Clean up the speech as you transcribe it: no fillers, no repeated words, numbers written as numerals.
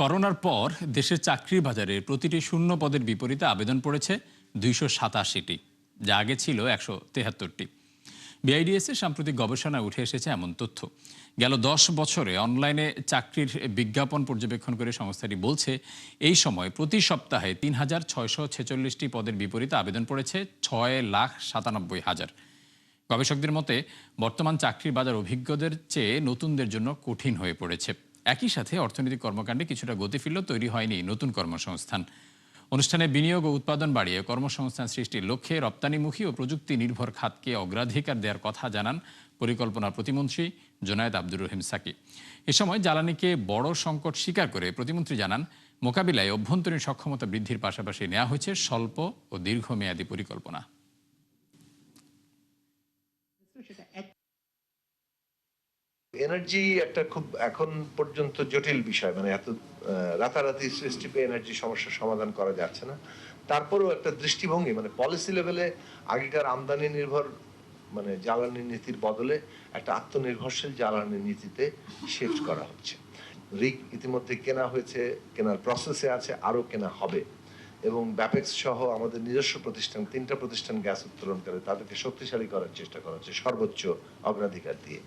করোনার পর দেশের চাকরির বাজারে প্রতিটি শূন্য পদের বিপরীতে আবেদন পড়েছে ২৮৭টি, যা আগে ছিল ১৭৩টি। বিআইডিএসের সাম্প্রতিক গবেষণায় উঠে এসেছে এমন তথ্য। গেল ১০ বছরে অনলাইনে চাকরির বিজ্ঞাপন পর্যবেক্ষণ করে সংস্থাটি বলছে, এই সময় প্রতি সপ্তাহে ৩,৬৪৬টি পদের বিপরীতে আবেদন পড়েছে ৬,৯৭,০০০। গবেষকদের মতে বর্তমান চাকরির বাজার অভিজ্ঞদের চেয়ে নতুনদের জন্য কঠিন হয়ে পড়েছে। একই সাথে অর্থনৈতিক কর্মকাণ্ডে কিছুটা গতি ফিরলেও তৈরি হয়নি নতুন কর্মসংস্থান। অনুষ্ঠানে বিনিয়োগ ও উৎপাদন বাড়িয়ে কর্মসংস্থান সৃষ্টির লক্ষ্যে রপ্তানিমুখী ও প্রযুক্তি নির্ভর খাতকে অগ্রাধিকার দেওয়ার কথা জানান পরিকল্পনা প্রতিমন্ত্রী জোনায়েদ আব্দুর রহিম সাকি। এ সময় জ্বালানিকে বড় সংকট স্বীকার করে প্রতিমন্ত্রী জানান, মোকাবিলায় অভ্যন্তরীণ সক্ষমতা বৃদ্ধির পাশাপাশি নেওয়া হয়েছে স্বল্প ও দীর্ঘমেয়াদী পরিকল্পনা। এনার্জি একটা খুব এখন পর্যন্ত জটিল বিষয়, মানে এত রাতারাতি সৃষ্টি পেয়ে এনার্জি সমস্যার সমাধান করা যাচ্ছে না। তারপরেও একটা দৃষ্টিভঙ্গি, মানে পলিসি লেভেলে আগেকার আমদানি নির্ভর মানে জ্বালানি নীতির বদলে একটা আত্মনির্ভরশীল জ্বালানি নীতিতে শিফট করা হচ্ছে। রিগ ইতিমধ্যে কেনা হয়েছে, কেনার প্রসেসে আছে, আরো কেনা হবে। এবং ব্যাপেক্স সহ আমাদের নিজস্ব প্রতিষ্ঠান 3টা প্রতিষ্ঠান গ্যাস উত্তোলন করে তাদেরকে শক্তিশালী করার চেষ্টা করা হচ্ছে সর্বোচ্চ অগ্রাধিকার দিয়ে।